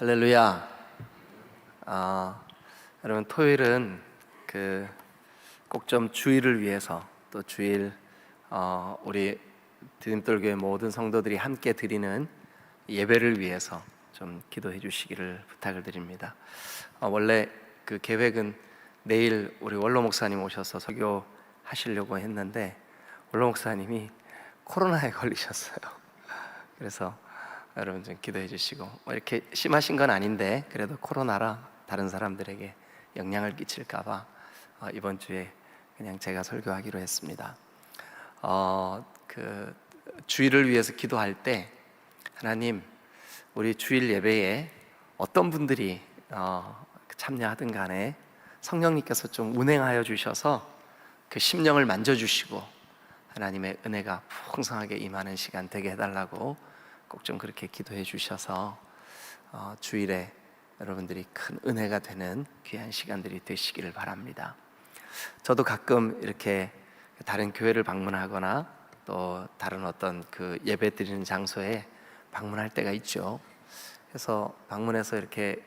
할렐루야. 여러분, 토요일은 꼭 좀 주일을 위해서, 또 주일 우리 디딤돌교회 모든 성도들이 함께 드리는 예배를 위해서 좀 기도해 주시기를 부탁을 드립니다. 원래 그 계획은 내일 우리 원로 목사님 오셔서 설교하시려고 했는데 원로 목사님이 코로나에 걸리셨어요. 그래서 여러분 좀 기도해 주시고, 이렇게 심하신 건 아닌데 그래도 코로나라 다른 사람들에게 영향을 끼칠까봐 이번 주에 그냥 제가 설교하기로 했습니다. 주일을 위해서 기도할 때 하나님, 우리 주일 예배에 어떤 분들이 참여하든 간에 성령님께서 좀 운행하여 주셔서 그 심령을 만져주시고 하나님의 은혜가 풍성하게 임하는 시간 되게 해달라고 꼭 좀 그렇게 기도해 주셔서 주일에 여러분들이 큰 은혜가 되는 귀한 시간들이 되시기를 바랍니다. 저도 가끔 이렇게 다른 교회를 방문하거나 또 다른 어떤 그 예배 드리는 장소에 방문할 때가 있죠. 그래서 방문해서 이렇게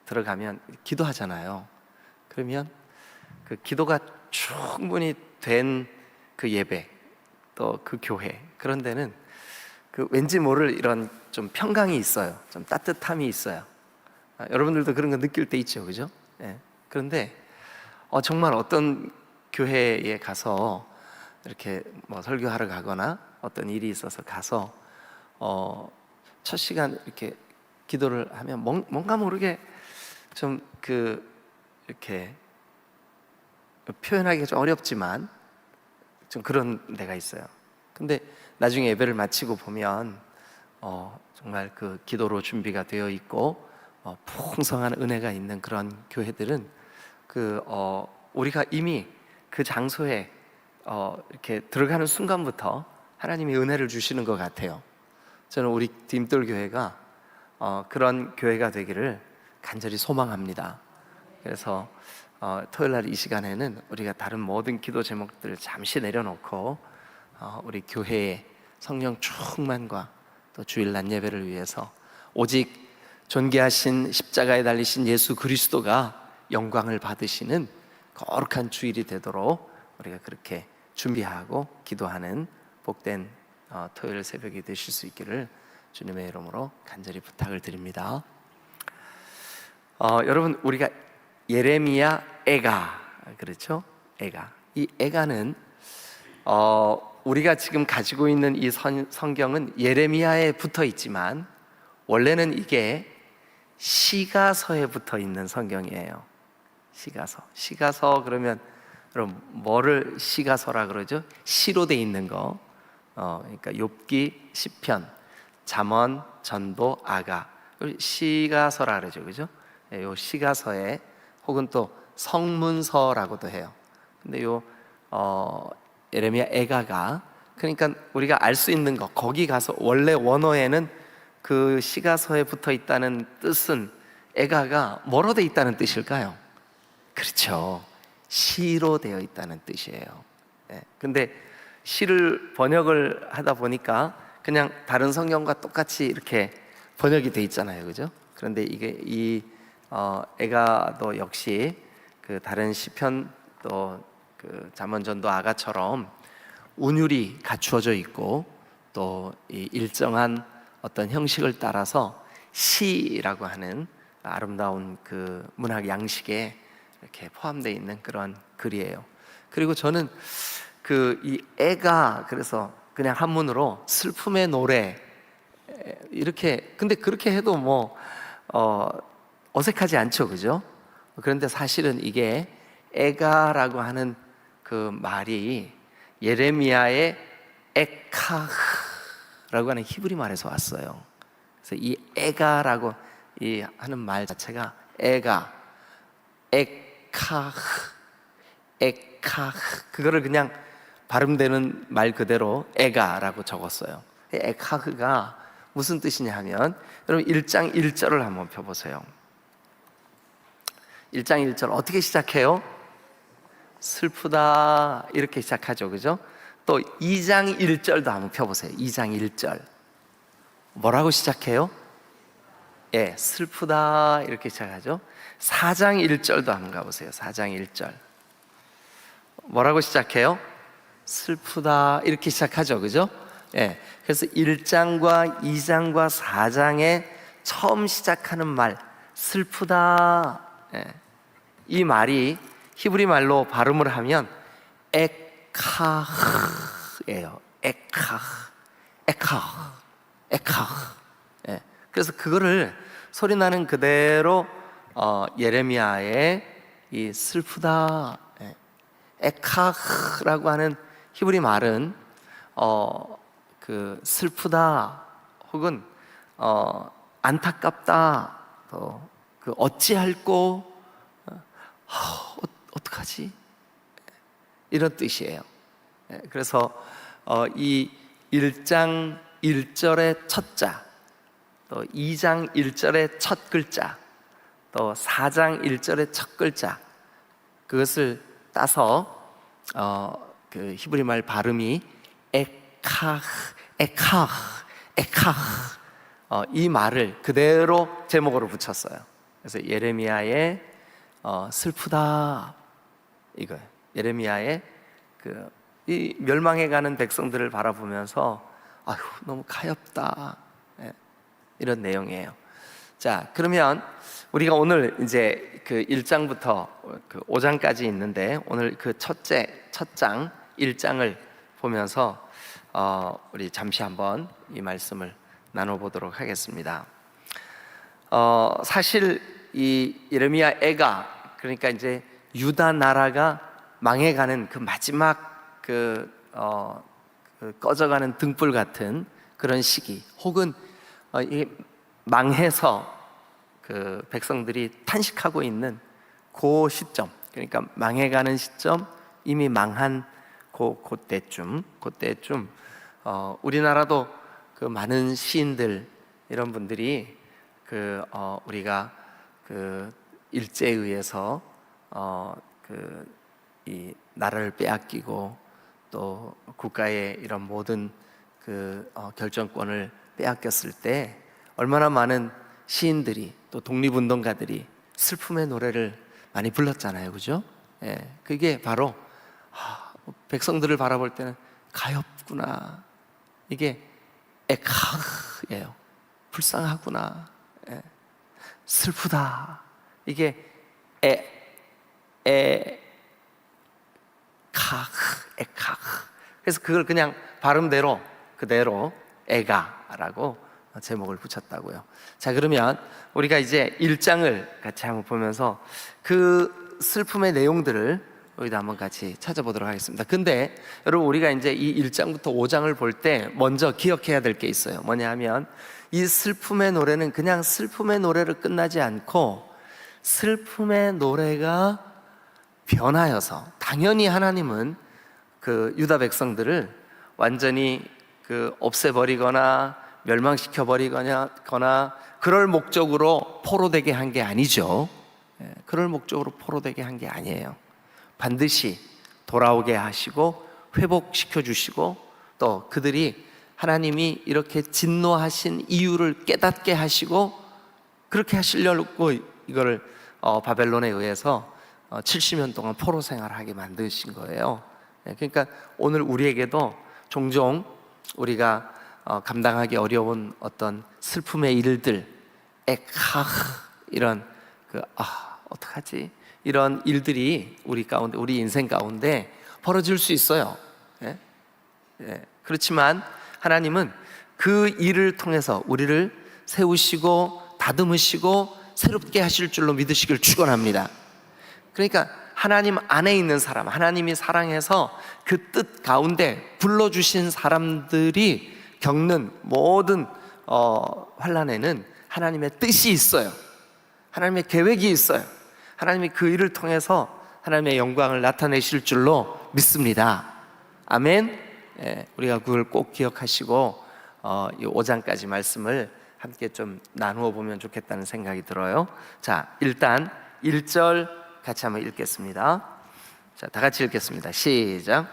들어가면 기도하잖아요. 그러면 그 기도가 충분히 된 그 예배, 또 그 교회, 그런 데는 왠지 모를 이런 좀 평강이 있어요. 좀 따뜻함이 있어요. 여러분들도 그런 거 느낄 때 있죠, 그죠? 예. 그런데 정말 어떤 교회에 가서 이렇게 뭐 설교하러 가거나 어떤 일이 있어서 가서 첫 시간 이렇게 기도를 하면 뭔가 모르게 좀 이렇게 표현하기가 좀 어렵지만 좀 그런 데가 있어요. 근데 나중에 예배를 마치고 보면 정말 그 기도로 준비가 되어 있고 풍성한 은혜가 있는 그런 교회들은 우리가 이미 그 장소에 이렇게 들어가는 순간부터 하나님이 은혜를 주시는 것 같아요. 저는 우리 디딤돌 교회가 그런 교회가 되기를 간절히 소망합니다. 그래서 토요일 날 이 시간에는 우리가 다른 모든 기도 제목들을 잠시 내려놓고 우리 교회의 성령 충만과 또 주일 낮 예배를 위해서 오직 존귀하신 십자가에 달리신 예수 그리스도가 영광을 받으시는 거룩한 주일이 되도록 우리가 그렇게 준비하고 기도하는 복된 토요일 새벽이 되실 수 있기를 주님의 이름으로 간절히 부탁을 드립니다. 여러분, 우리가 예레미야 애가, 그렇죠? 애가. 이 애가는 우리가 지금 가지고 있는 이 성경은 예레미야에 붙어 있지만 원래는 이게 시가서에 붙어 있는 성경이에요. 시가서 그러면 그럼 뭐를 시가서라 그러죠? 시로 돼 있는 거. 그러니까 욥기, 시편, 잠언, 전도, 아가, 시가서라 그러죠, 그죠? 요 시가서에, 혹은 또 성문서라고도 해요. 근데 요 예레미야 애가가, 그러니까 우리가 알 수 있는 거, 거기 가서 원래 원어에는 그 시가서에 붙어 있다는 뜻은 애가가 뭐로 되어 있다는 뜻일까요? 그렇죠, 시로 되어 있다는 뜻이에요. 근데 시를 번역을 하다 보니까 그냥 다른 성경과 똑같이 이렇게 번역이 돼 있잖아요, 그죠? 그런데 이게 이 애가도 역시 그 다른 시편, 또 잠언, 전도, 아가처럼 운율이 갖추어져 있고 또 이 일정한 어떤 형식을 따라서 시라고 하는 아름다운 그 문학 양식에 이렇게 포함되어 있는 그런 글이에요. 그리고 저는 이 애가, 그래서 그냥 한문으로 슬픔의 노래 이렇게, 근데 그렇게 해도 뭐 어색하지 않죠, 그죠? 그런데 사실은 이게 애가라고 하는 그 말이 예레미야의 에카흐라고 하는 히브리 말에서 왔어요. 그래서 이 애가라고 하는 말 자체가 애가, 에카흐, 그거를 그냥 발음되는 말 그대로 애가라고 적었어요. 에카흐가 무슨 뜻이냐 하면, 여러분 1장 1절을 한번 펴보세요. 1장 1절 어떻게 시작해요? 슬프다 이렇게 시작하죠, 그죠? 또 2장 1절도 한번 펴보세요. 2장 1절 뭐라고 시작해요? 예, 슬프다 이렇게 시작하죠. 4장 1절도 한번 가보세요. 4장 1절 뭐라고 시작해요? 슬프다 이렇게 시작하죠, 그죠? 예, 그래서 1장과 2장과 4장에 처음 시작하는 말 슬프다, 예, 이 말이 히브리 말로 발음을 하면 에카흐예요. 에카흐, 에카흐, 에카흐. 예, 그래서 그거를 소리 나는 그대로 예레미야의 이 슬프다, 예, 에카흐라고 하는 히브리 말은 그 슬프다 혹은 안타깝다, 또 그 어찌할꼬, 어떡하지? 이런 뜻이에요. 예, 그래서 이 1장 1절의 첫 자, 또 2장 1절의 첫 글자, 또 4장 1절의 첫 글자, 그것을 따서 그 히브리 말 발음이 에카흐, 에카흐, 에카흐, 이 말을 그대로 제목으로 붙였어요. 그래서 예레미야의 슬프다 이거예요. 예레미야의 이 멸망해가는 백성들을 바라보면서 아휴 너무 가엾다, 예, 이런 내용이에요. 자, 그러면 우리가 오늘 이제 그 1장부터 그 5장까지 있는데 오늘 그 첫 장 1장을 보면서 우리 잠시 한번 이 말씀을 나눠보도록 하겠습니다. 사실 이 예레미야 애가, 그러니까 이제 유다 나라가 망해가는 그 마지막 그 꺼져가는 등불 같은 그런 시기, 혹은 이 망해서 그 백성들이 탄식하고 있는 그 시점, 그러니까 망해가는 시점, 이미 망한 그때쯤 우리나라도 그 많은 시인들 이런 분들이 우리가 그 일제에 의해서 이 나라를 빼앗기고 또 국가의 이런 모든 결정권을 빼앗겼을 때 얼마나 많은 시인들이 또 독립운동가들이 슬픔의 노래를 많이 불렀잖아요, 그죠? 예, 그게 바로 백성들을 바라볼 때는 가엾구나, 이게 에카흐예요. 불쌍하구나, 예, 슬프다, 이게 에카흐. 그래서 그걸 그냥 발음대로 그대로 에가라고 제목을 붙였다고요. 자, 그러면 우리가 이제 1장을 같이 한번 보면서 그 슬픔의 내용들을 여기다 한번 같이 찾아보도록 하겠습니다. 근데 여러분, 우리가 이제 이 1장부터 5장을 볼 때 먼저 기억해야 될 게 있어요. 뭐냐 하면 이 슬픔의 노래는 그냥 슬픔의 노래로 끝나지 않고 슬픔의 노래가 변하여서, 당연히 하나님은 그 유다 백성들을 완전히 없애버리거나 멸망시켜버리거나 그럴 목적으로 포로되게 한 게 아니죠. 그럴 목적으로 포로되게 한 게 아니에요. 반드시 돌아오게 하시고 회복시켜 주시고, 또 그들이 하나님이 이렇게 진노하신 이유를 깨닫게 하시고, 그렇게 하시려고 이거를 바벨론에 의해서 70년 동안 포로 생활하게 만드신 거예요. 그러니까 오늘 우리에게도 종종 우리가 감당하기 어려운 어떤 슬픔의 일들, 에카흐, 이런 어떡하지? 이런 일들이 우리 가운데, 우리 인생 가운데 벌어질 수 있어요. 예? 예. 그렇지만 하나님은 그 일을 통해서 우리를 세우시고 다듬으시고 새롭게 하실 줄로 믿으시길 축원합니다. 그러니까 하나님 안에 있는 사람, 하나님이 사랑해서 그 뜻 가운데 불러주신 사람들이 겪는 모든 환난에는 하나님의 뜻이 있어요. 하나님의 계획이 있어요. 하나님이 그 일을 통해서 하나님의 영광을 나타내실 줄로 믿습니다. 아멘. 예, 우리가 그걸 꼭 기억하시고 이 5장까지 말씀을 함께 좀 나누어 보면 좋겠다는 생각이 들어요. 자, 일단 1절 같이 한번 읽겠습니다. 자, 다 같이 읽겠습니다. 시작.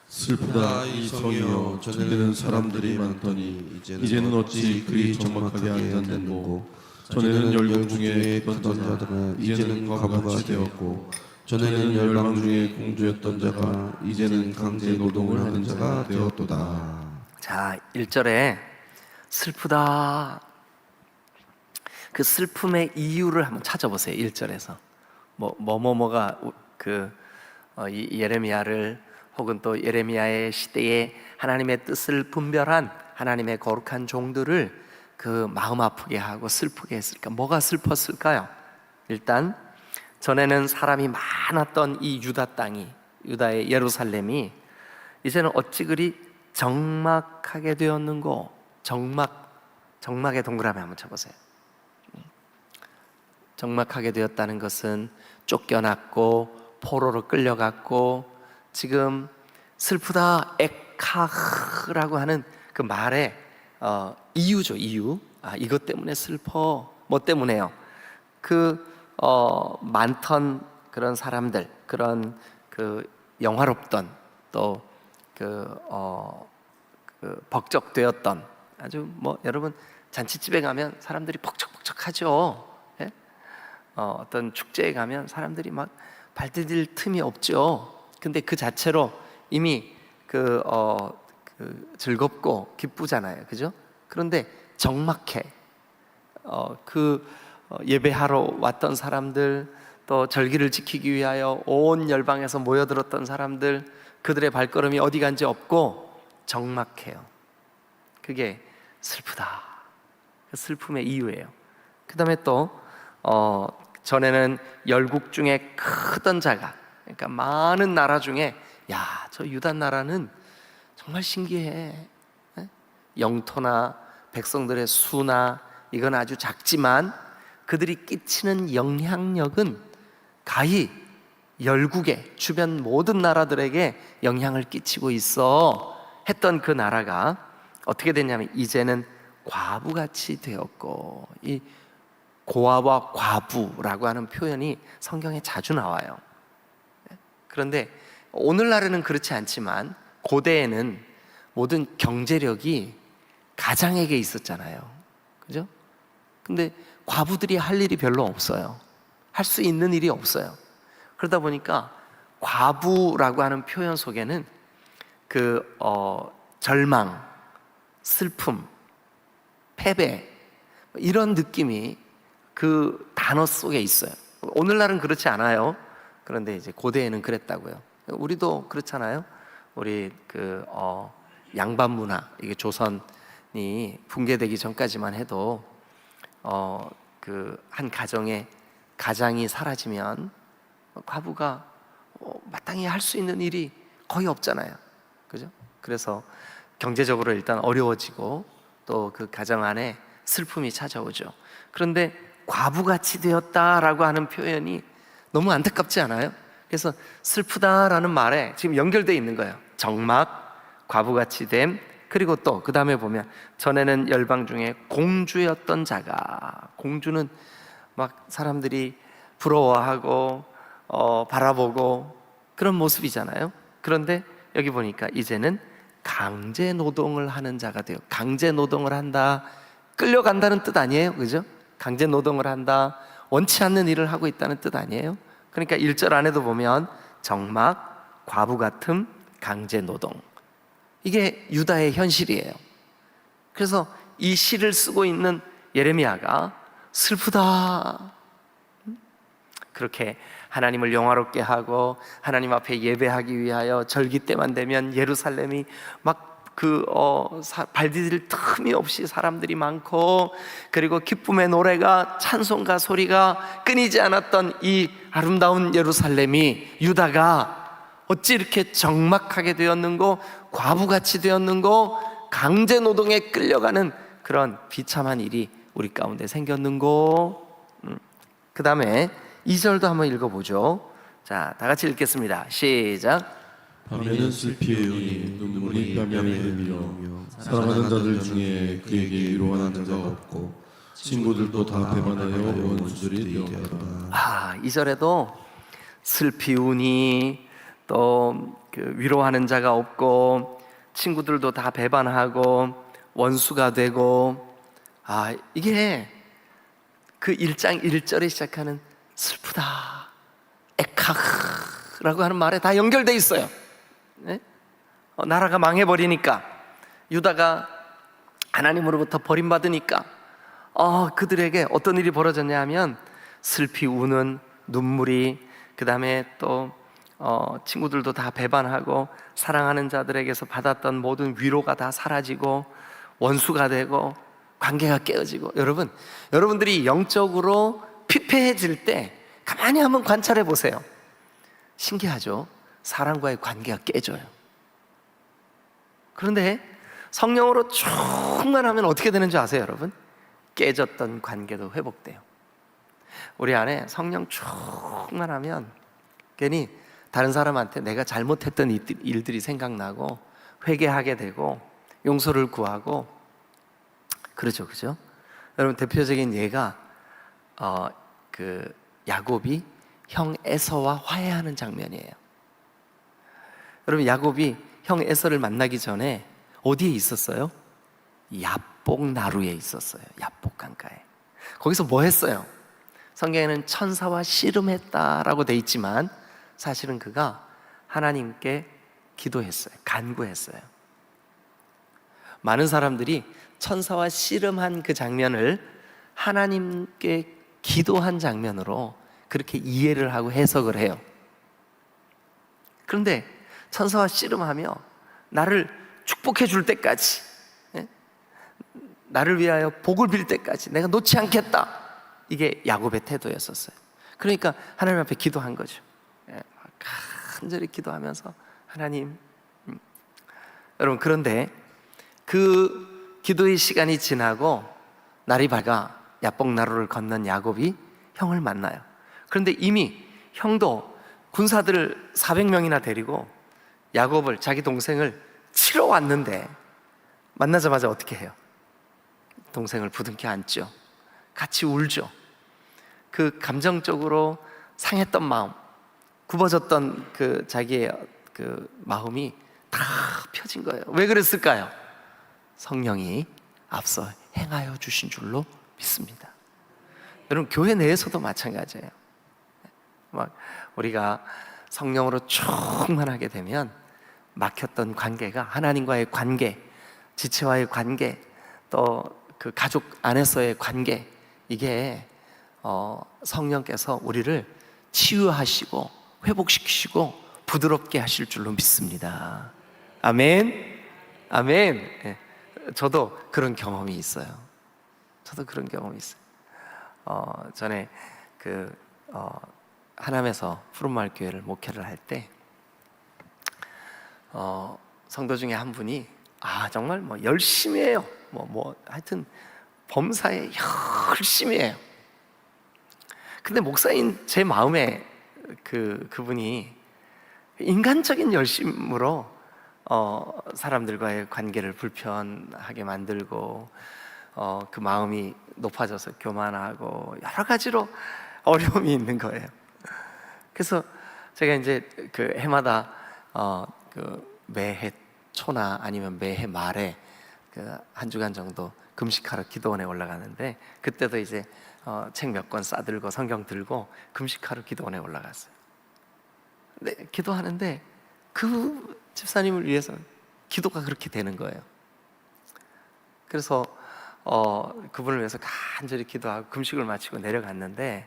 슬프다 이 성이여, 전에는 사람들이 많더니 이제는 어찌 그리 적막하게 앉았는고. 전에는 열국 중에 있던 자들은 이제는 과부가 되었고, 전에는 열방 중에 공주였던 자가 이제는 강제 노동을 하는 자가 되었도다. 자, 1절에 슬프다. 그 슬픔의 이유를 한번 찾아보세요. 1절에서 뭐가 이 예레미야를 혹은 또 예레미야의 시대에 하나님의 뜻을 분별한 하나님의 거룩한 종들을 그 마음 아프게 하고 슬프게 했을까? 뭐가 슬펐을까요? 일단 전에는 사람이 많았던 이 유다 땅이, 유다의 예루살렘이 이제는 어찌 그리 적막하게 되었는고. 적막의 동그라미 한번 쳐보세요. 적막하게 되었다는 것은 쫓겨났고 포로로 끌려갔고, 지금 슬프다 에카흐라고 하는 그 말의 이유죠. 이유. 이것 때문에 슬퍼. 뭐 때문에요? 많던 그런 사람들, 그런 영화롭던 또 벅적되었던, 아주 여러분 잔치집에 가면 사람들이 벅적벅적하죠. 예? 어떤 축제에 가면 사람들이 막 발디딜 틈이 없죠. 근데 그 자체로 이미 즐겁고 기쁘잖아요, 그죠? 그런데 적막해. 예배하러 왔던 사람들, 또 절기를 지키기 위하여 온 열방에서 모여들었던 사람들, 그들의 발걸음이 어디 간지 없고 적막해요. 그게 슬프다. 그 슬픔의 이유예요. 그 다음에 또 전에는 열국 중에 크던 자가, 그러니까 많은 나라 중에, 저 유다 나라는 정말 신기해. 영토나 백성들의 수나 이건 아주 작지만 그들이 끼치는 영향력은 가히 열국의 주변 모든 나라들에게 영향을 끼치고 있어 했던 그 나라가 어떻게 됐냐면 이제는 과부같이 되었고, 이 고아와 과부라고 하는 표현이 성경에 자주 나와요. 그런데 오늘날에는 그렇지 않지만 고대에는 모든 경제력이 가장에게 있었잖아요, 그죠? 근데 과부들이 할 일이 별로 없어요. 할 수 있는 일이 없어요. 그러다 보니까 과부라고 하는 표현 속에는 절망, 슬픔, 패배, 이런 느낌이 그 단어 속에 있어요. 오늘날은 그렇지 않아요. 그런데 이제 고대에는 그랬다고요. 우리도 그렇잖아요. 우리 양반 문화, 이게 조선이 붕괴되기 전까지만 해도 한 가정에 가장이 사라지면 과부가 마땅히 할 수 있는 일이 거의 없잖아요, 그죠? 그래서 경제적으로 일단 어려워지고 또 그 가정 안에 슬픔이 찾아오죠. 그런데 과부같이 되었다라고 하는 표현이 너무 안타깝지 않아요? 그래서 슬프다라는 말에 지금 연결되어 있는 거예요. 적막, 과부같이 됨, 그리고 또 그 다음에 보면 전에는 열방 중에 공주였던 자가, 공주는 막 사람들이 부러워하고 바라보고 그런 모습이잖아요. 그런데 여기 보니까 이제는 강제 노동을 하는 자가 돼요. 강제 노동을 한다, 끌려간다는 뜻 아니에요, 그죠? 강제 노동을 한다, 원치 않는 일을 하고 있다는 뜻 아니에요? 그러니까 1절 안에도 보면 적막, 과부 같음, 강제 노동, 이게 유다의 현실이에요. 그래서 이 시를 쓰고 있는 예레미야가 슬프다, 그렇게 하나님을 영화롭게 하고 하나님 앞에 예배하기 위하여 절기 때만 되면 예루살렘이 막 발디딜 틈이 없이 사람들이 많고, 그리고 기쁨의 노래가, 찬송가 소리가 끊이지 않았던 이 아름다운 예루살렘이, 유다가 어찌 이렇게 적막하게 되었는고, 과부같이 되었는고, 강제 노동에 끌려가는 그런 비참한 일이 우리 가운데 생겼는고. 그 다음에 2절도 한번 읽어보죠. 자, 다 같이 읽겠습니다. 시작. 밤에는 슬피 외우니 눈물이 뺨에 흘리며 사랑하는 자들 중에 그에게 위로하는 자가 없고 친구들도 다 배반하여 원수들이 되었다. 2절에도 슬피 우니, 또 위로하는 자가 없고 친구들도 다 배반하고 원수가 되고, 이게 그 1장 1절에 시작하는 슬프다, 에카흐라고 하는 말에 다 연결돼 있어요. 네? 나라가 망해버리니까, 유다가 하나님으로부터 버림받으니까 그들에게 어떤 일이 벌어졌냐 하면 슬피 우는 눈물이, 그 다음에 또 친구들도 다 배반하고 사랑하는 자들에게서 받았던 모든 위로가 다 사라지고 원수가 되고 관계가 깨어지고. 여러분들이 영적으로 피폐해질 때 가만히 한번 관찰해 보세요. 신기하죠? 사람과의 관계가 깨져요. 그런데 성령으로 충만하면 어떻게 되는 줄 아세요, 여러분? 깨졌던 관계도 회복돼요. 우리 안에 성령 충만하면 괜히 다른 사람한테 내가 잘못했던 일들이 생각나고 회개하게 되고 용서를 구하고 그러죠, 그죠? 여러분, 대표적인 예가 그 야곱이 형 에서와 화해하는 장면이에요. 여러분, 야곱이 형 에서를 만나기 전에 어디에 있었어요? 야복 나루에 있었어요. 야복 강가에. 거기서 뭐 했어요? 성경에는 천사와 씨름했다라고 돼 있지만 사실은 그가 하나님께 기도했어요. 간구했어요. 많은 사람들이 천사와 씨름한 그 장면을 하나님께 기도한 장면으로 그렇게 이해를 하고 해석을 해요. 그런데 천사와 씨름하며 나를 축복해 줄 때까지, 나를 위하여 복을 빌 때까지 내가 놓지 않겠다, 이게 야곱의 태도였었어요. 그러니까 하나님 앞에 기도한 거죠. 간절히 기도하면서 하나님, 여러분, 그런데 그 기도의 시간이 지나고 날이 밝아 야복 나루를 건넌 야곱이 형을 만나요. 그런데 이미 형도 군사들을 400명이나 데리고 야곱을, 자기 동생을 치러 왔는데 만나자마자 어떻게 해요? 동생을 부둥켜 안죠. 같이 울죠. 그 감정적으로 상했던 마음, 굽어졌던 그 자기의 그 마음이 다 펴진 거예요. 왜 그랬을까요? 성령이 앞서 행하여 주신 줄로 믿습니다. 여러분, 교회 내에서도 마찬가지예요. 막 우리가 성령으로 충만하게 되면 막혔던 관계가, 하나님과의 관계, 지체와의 관계, 또 그 가족 안에서의 관계, 이게 성령께서 우리를 치유하시고 회복시키시고 부드럽게 하실 줄로 믿습니다. 아멘. 아멘. 네. 저도 그런 경험이 있어요. 전에 하남에서 푸른마을 교회를 목회를 할 때 성도 중에 한 분이 정말 뭐 열심히 해요. 하여튼 범사에 열심히 해요. 근데 목사인 제 마음에 그분이 인간적인 열심으로 사람들과의 관계를 불편하게 만들고 그 마음이 높아져서 교만하고 여러 가지로 어려움이 있는 거예요. 그래서 제가 이제 그 해마다 그 매해 초나 아니면 매해 말에 그 한 주간 정도 금식하러 기도원에 올라가는데, 그때도 이제 책 몇 권 싸들고 성경 들고 금식하러 기도원에 올라갔어요. 근데 기도하는데 그 집사님을 위해서 기도가 그렇게 되는 거예요. 그래서 그분을 위해서 간절히 기도하고 금식을 마치고 내려갔는데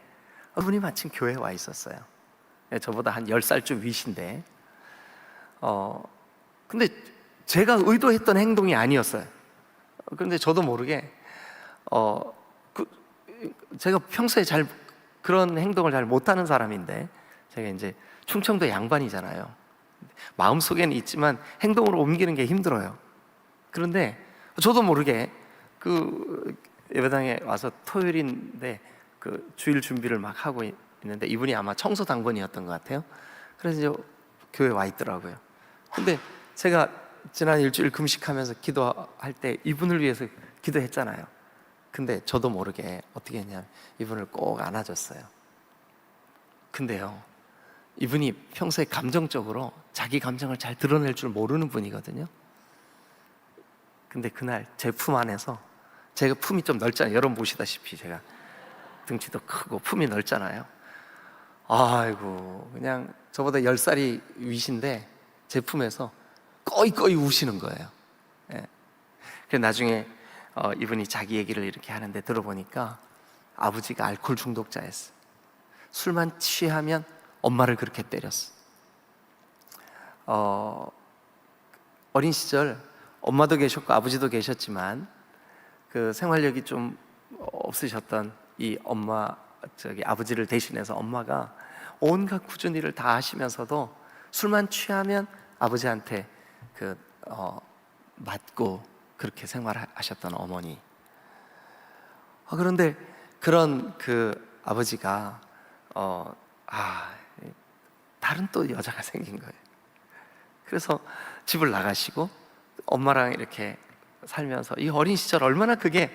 그분이 마침 교회에 와 있었어요. 저보다 한 10살쯤 위신데 근데 제가 의도했던 행동이 아니었어요. 그런데 저도 모르게 제가 평소에 그런 행동을 잘 못하는 사람인데, 제가 이제 충청도 양반이잖아요. 마음속에는 있지만 행동으로 옮기는 게 힘들어요. 그런데 저도 모르게 그 예배당에 와서 토요일인데 그 주일 준비를 막 하고 있는데 이분이 아마 청소 당번이었던 것 같아요. 그래서 이제 교회에 와 있더라고요. 근데 제가 지난 일주일 금식하면서 기도할 때 이분을 위해서 기도했잖아요. 근데 저도 모르게 어떻게 했냐면 이분을 꼭 안아줬어요. 근데요, 이분이 평소에 감정적으로 자기 감정을 잘 드러낼 줄 모르는 분이거든요. 근데 그날 제 품 안에서, 제가 품이 좀 넓잖아요. 여러분 보시다시피 제가 등치도 크고 품이 넓잖아요. 아이고, 그냥 저보다 10살이 위신데 제 품에서 꺼이꺼이 우시는 거예요. 예. 그래서 나중에 이분이 자기 얘기를 이렇게 하는데 들어보니까 아버지가 알코올 중독자였어요. 술만 취하면 엄마를 그렇게 때렸어. 어린 시절 엄마도 계셨고 아버지도 계셨지만 그 생활력이 좀 없으셨던 이 아버지를 대신해서 엄마가 온갖 굳은 일을 다 하시면서도 술만 취하면 아버지한테 맞고 그렇게 생활하셨던 어머니. 그런데 그런 그 아버지가 다른 또 여자가 생긴 거예요. 그래서 집을 나가시고 엄마랑 이렇게 살면서 이 어린 시절 얼마나 그게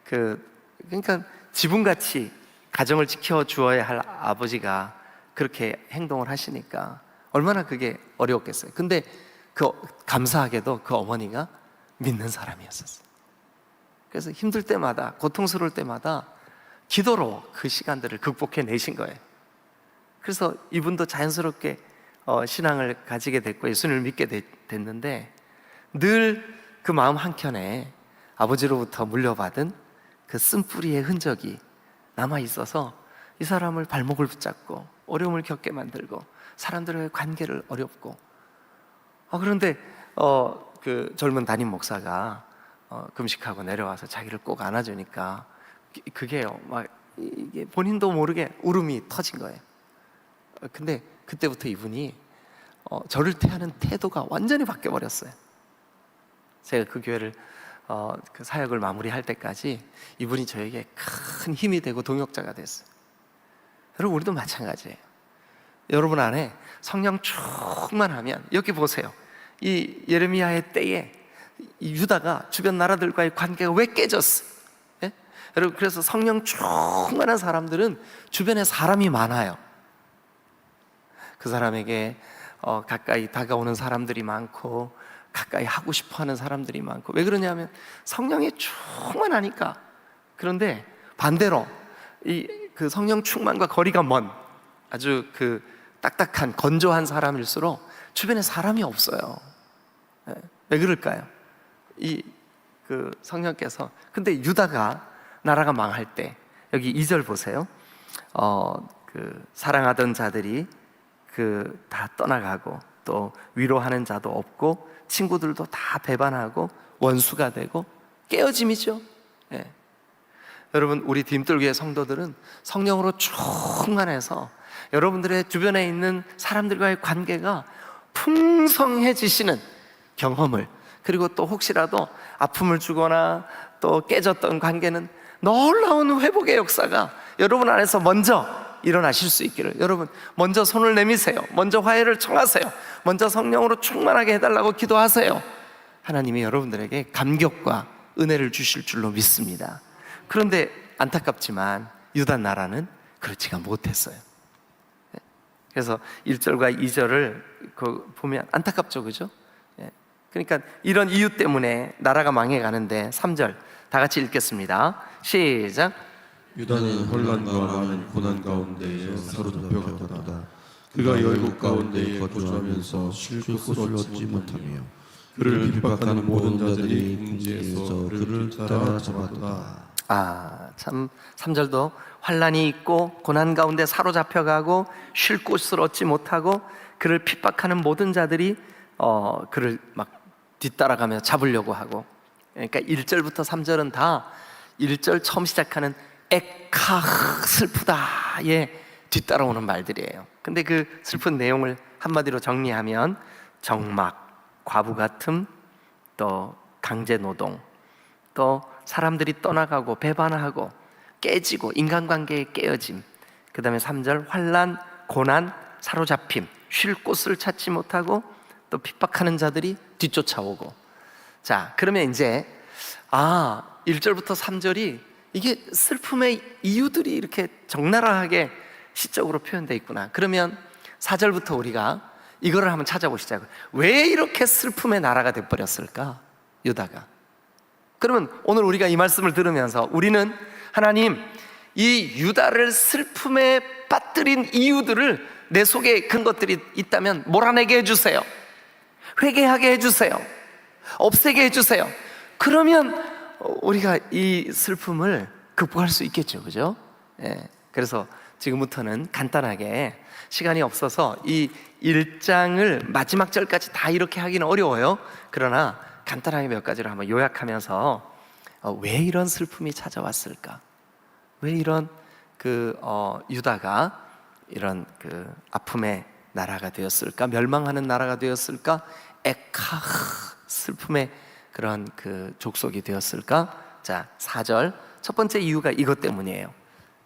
그러니까 지붕같이 가정을 지켜 주어야 할 아버지가 그렇게 행동을 하시니까 얼마나 그게 어려웠겠어요. 근데 감사하게도 그 어머니가 믿는 사람이었었어요. 그래서 힘들 때마다, 고통스러울 때마다 기도로 그 시간들을 극복해 내신 거예요. 그래서 이분도 자연스럽게 신앙을 가지게 됐고 예수님을 믿게 됐는데 늘 그 마음 한켠에 아버지로부터 물려받은 그 쓴뿌리의 흔적이 남아 있어서 이 사람을 발목을 붙잡고 어려움을 겪게 만들고 사람들과의 관계를 어렵고 그런데 그 젊은 담임 목사가 금식하고 내려와서 자기를 꼭 안아주니까 그게요 막 이게 본인도 모르게 울음이 터진 거예요. 근데 그때부터 이분이 저를 대하는 태도가 완전히 바뀌어 버렸어요. 제가 그 교회를 그 사역을 마무리할 때까지 이분이 저에게 큰 힘이 되고 동역자가 됐어요. 여러분 우리도 마찬가지예요. 여러분 안에 성령 충만하면 여기 보세요. 이 예레미야의 때에 이 유다가 주변 나라들과의 관계가 왜 깨졌어? 예? 여러분 그래서 성령 충만한 사람들은 주변에 사람이 많아요. 그 사람에게 가까이 다가오는 사람들이 많고 가까이 하고 싶어하는 사람들이 많고 왜 그러냐면 성령이 충만하니까. 그런데 반대로 그 성령 충만과 거리가 먼 아주 그 딱딱한 건조한 사람일수록 주변에 사람이 없어요. 왜 그럴까요? 그 성령께서 근데 유다가 나라가 망할 때 여기 2절 보세요. 그 사랑하던 자들이 다 떠나가고 또 위로하는 자도 없고 친구들도 다 배반하고 원수가 되고 깨어짐이죠. 예. 여러분 우리 디딤돌교회 성도들은 성령으로 충만해서 여러분들의 주변에 있는 사람들과의 관계가 풍성해지시는 경험을 그리고 또 혹시라도 아픔을 주거나 또 깨졌던 관계는 놀라운 회복의 역사가 여러분 안에서 먼저 일어나실 수 있기를 여러분 먼저 손을 내미세요. 먼저 화해를 청하세요. 먼저 성령으로 충만하게 해달라고 기도하세요. 하나님이 여러분들에게 감격과 은혜를 주실 줄로 믿습니다. 그런데 안타깝지만 유다 나라는 그렇지가 못했어요. 그래서 1절과 2절을 보면 안타깝죠, 그죠? 그러니까 이런 이유 때문에 나라가 망해가는데 3절 다 같이 읽겠습니다. 시작. 유다는 혼란과 많은 고난 가운데에 사로잡혀갔다. 그가 열국 가운데에 거주하면서 쉴 곳을 얻지 못하며 그를 핍박하는 모든 자들이 궁지에서 그를 따라잡았다. 참 3절도 환란이 있고 고난 가운데 사로잡혀가고 쉴 곳을 얻지 못하고 그를 핍박하는 모든 자들이 그를 막 뒤따라가며 잡으려고 하고 그러니까 1절부터 3절은 다 1절 처음 시작하는 에카 슬프다에 뒤따라오는 말들이에요. 근데 그 슬픈 내용을 한마디로 정리하면 정막, 과부 같음, 또 강제 노동, 또 사람들이 떠나가고 배반하고 깨지고 인간관계의 깨어짐, 그 다음에 3절 환난, 고난, 사로잡힘, 쉴 곳을 찾지 못하고 또 핍박하는 자들이 뒤쫓아오고. 자, 그러면 이제 1절부터 3절이 이게 슬픔의 이유들이 이렇게 적나라하게 시적으로 표현되어 있구나. 그러면 4절부터 우리가 이거를 한번 찾아보시자고요. 왜 이렇게 슬픔의 나라가 돼버렸을까? 유다가. 그러면 오늘 우리가 이 말씀을 들으면서 우리는 하나님 이 유다를 슬픔에 빠뜨린 이유들을 내 속에 큰 것들이 있다면 몰아내게 해주세요. 회개하게 해주세요. 없애게 해주세요. 그러면 우리가 이 슬픔을 극복할 수 있겠죠, 그죠? 예. 그래서 지금부터는 간단하게, 시간이 없어서 이 1장을 마지막 절까지 다 이렇게 하기는 어려워요. 그러나 간단하게 몇 가지로 한번 요약하면서 왜 이런 슬픔이 찾아왔을까? 왜 이런 유다가 이런 아픔의 나라가 되었을까? 멸망하는 나라가 되었을까? 에카, 슬픔의 그런 족속이 되었을까? 자, 4절 첫 번째 이유가 이것 때문이에요.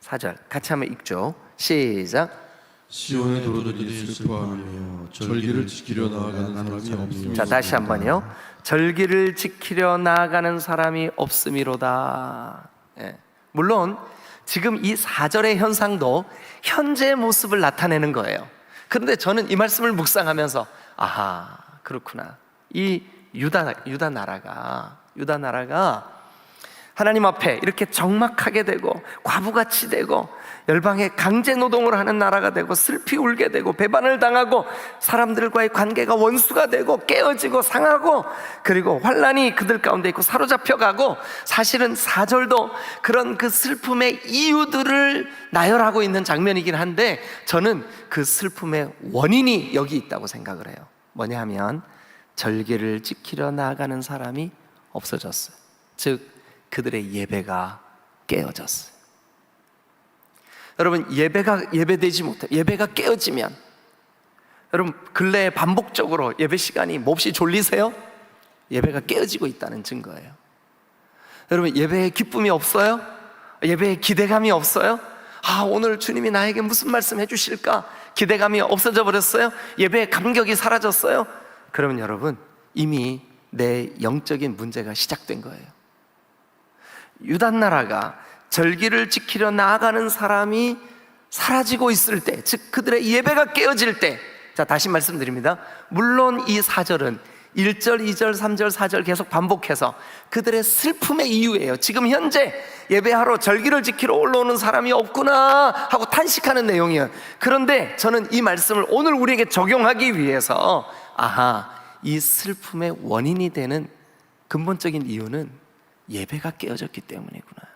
4절 같이 한번 읽죠. 시작. 시온의 도로들이 슬퍼하며 절기를 지키려 나아가는 사람이 없음이로다. 자, 다시 한번요. 절기를 지키려 나아가는 사람이 없음이로다. 예. 물론 지금 이 4절의 현상도 현재의 모습을 나타내는 거예요. 그런데 저는 이 말씀을 묵상하면서 아하, 그렇구나. 이 유다 나라가 하나님 앞에 이렇게 적막하게 되고 과부같이 되고 열방에 강제 노동을 하는 나라가 되고 슬피 울게 되고 배반을 당하고 사람들과의 관계가 원수가 되고 깨어지고 상하고 그리고 환란이 그들 가운데 있고 사로잡혀가고, 사실은 4절도 그런 그 슬픔의 이유들을 나열하고 있는 장면이긴 한데 저는 그 슬픔의 원인이 여기 있다고 생각을 해요. 뭐냐 하면 절기를 지키려 나아가는 사람이 없어졌어요. 즉 그들의 예배가 깨어졌어요. 여러분, 예배되지 못해, 예배가 깨어지면, 여러분 근래에 반복적으로 예배 시간이 몹시 졸리세요? 예배가 깨어지고 있다는 증거예요. 여러분, 예배에 기쁨이 없어요? 예배에 기대감이 없어요? 아, 오늘 주님이 나에게 무슨 말씀 해주실까? 기대감이 없어져 버렸어요? 예배의 감격이 사라졌어요? 그러면 여러분, 이미 내 영적인 문제가 시작된 거예요. 유다 나라가 절기를 지키려 나아가는 사람이 사라지고 있을 때, 즉 그들의 예배가 깨어질 때, 자, 다시 말씀드립니다. 물론 이 4절은 1절, 2절, 3절, 4절 계속 반복해서 그들의 슬픔의 이유예요. 지금 현재 예배하러 절기를 지키러 올라오는 사람이 없구나 하고 탄식하는 내용이에요. 그런데 저는 이 말씀을 오늘 우리에게 적용하기 위해서 아하, 이 슬픔의 원인이 되는 근본적인 이유는 예배가 깨어졌기 때문이구나.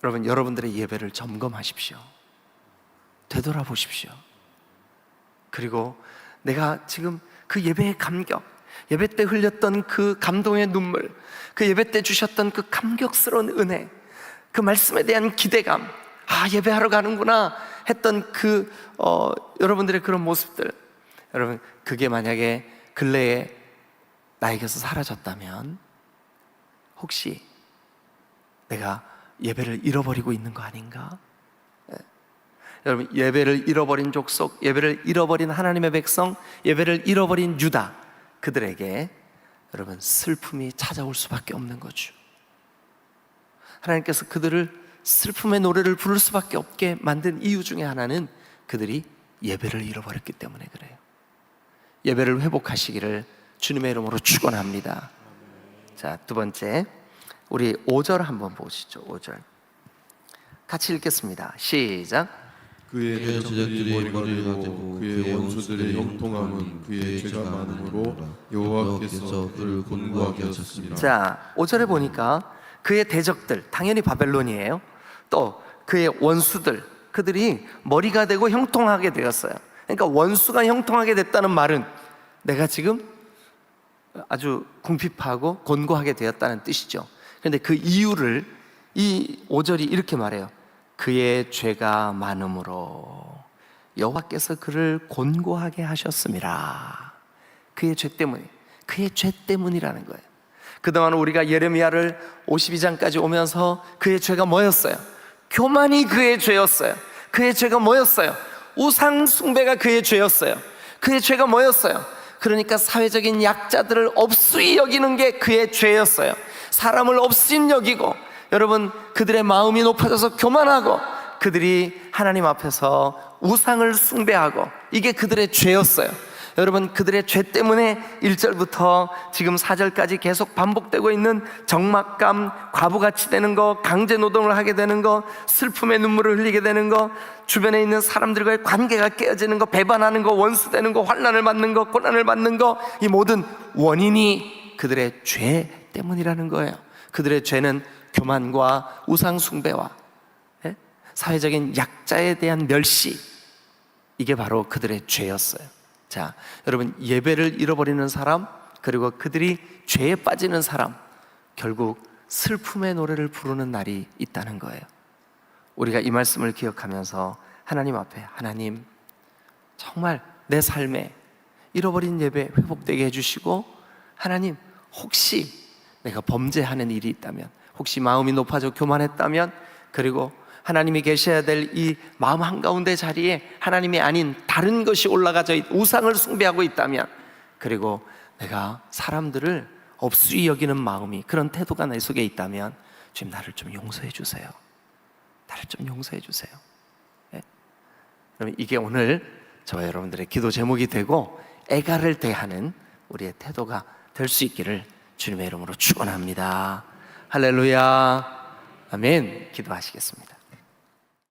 여러분, 여러분들의 예배를 점검하십시오. 되돌아보십시오. 그리고 내가 지금 그 예배의 감격, 예배 때 흘렸던 그 감동의 눈물, 그 예배 때 주셨던 그 감격스러운 은혜, 그 말씀에 대한 기대감, 아, 예배하러 가는구나 했던 여러분들의 그런 모습들, 여러분, 그게 만약에 근래에 나에게서 사라졌다면 혹시 내가 예배를 잃어버리고 있는 거 아닌가? 여러분, 예배를 잃어버린 족속, 예배를 잃어버린 하나님의 백성, 예배를 잃어버린 유다, 그들에게 여러분 슬픔이 찾아올 수밖에 없는 거죠. 하나님께서 그들을 슬픔의 노래를 부를 수밖에 없게 만든 이유 중에 하나는 그들이 예배를 잃어버렸기 때문에 그래요. 예배를 회복하시기를 주님의 이름으로 축원합니다. 자, 두 번째, 우리 5절 한번 보시죠. 5절 같이 읽겠습니다. 시작. 그의 제자들이 머리가 되고 그의 원수들의 형통함은 그의 죄가 많음으로 여호와께서 그를 곤고하게 하셨습니다. 자, 5절에 보니까 그의 대적들, 당연히 바벨론이에요. 또 그의 원수들, 그들이 머리가 되고 형통하게 되었어요. 그러니까 원수가 형통하게 됐다는 말은 내가 지금 아주 궁핍하고 곤고하게 되었다는 뜻이죠. 그런데 그 이유를 이 5절이 이렇게 말해요. 그의 죄가 많음으로 여호와께서 그를 곤고하게 하셨습니다. 그의 죄 때문에, 그의 죄 때문이라는 거예요. 그동안 우리가 예레미야를 52장까지 오면서 그의 죄가 뭐였어요? 교만이 그의 죄였어요. 그의 죄가 뭐였어요? 우상 숭배가 그의 죄였어요. 그의 죄가 뭐였어요? 그러니까 사회적인 약자들을 업수히 여기는 게 그의 죄였어요. 사람을 업신 여기고, 여러분, 그들의 마음이 높아져서 교만하고 그들이 하나님 앞에서 우상을 숭배하고, 이게 그들의 죄였어요. 여러분, 그들의 죄 때문에 1절부터 지금 4절까지 계속 반복되고 있는 적막감, 과부같이 되는 거, 강제 노동을 하게 되는 거, 슬픔의 눈물을 흘리게 되는 거, 주변에 있는 사람들과의 관계가 깨어지는 거, 배반하는 거, 원수되는 거, 환난을 받는 거, 고난을 받는 거, 이 모든 원인이 그들의 죄 때문이라는 거예요. 그들의 죄는 교만과 우상 숭배와 사회적인 약자에 대한 멸시, 이게 바로 그들의 죄였어요. 자, 여러분, 예배를 잃어버리는 사람, 그리고 그들이 죄에 빠지는 사람, 결국 슬픔의 노래를 부르는 날이 있다는 거예요. 우리가 이 말씀을 기억하면서 하나님 앞에, 하나님, 정말 내 삶에 잃어버린 예배 회복되게 해주시고, 하나님, 혹시 내가 범죄하는 일이 있다면, 혹시 마음이 높아져 교만했다면, 그리고 하나님이 계셔야 될 이 마음 한가운데 자리에 하나님이 아닌 다른 것이 올라가져 우상을 숭배하고 있다면, 그리고 내가 사람들을 업수히 여기는 마음이, 그런 태도가 내 속에 있다면, 주님, 나를 좀 용서해 주세요. 나를 좀 용서해 주세요. 네? 그럼 이게 오늘 저와 여러분들의 기도 제목이 되고 애가를 대하는 우리의 태도가 될 수 있기를 주님의 이름으로 축원합니다. 할렐루야. 아멘. 기도하시겠습니다.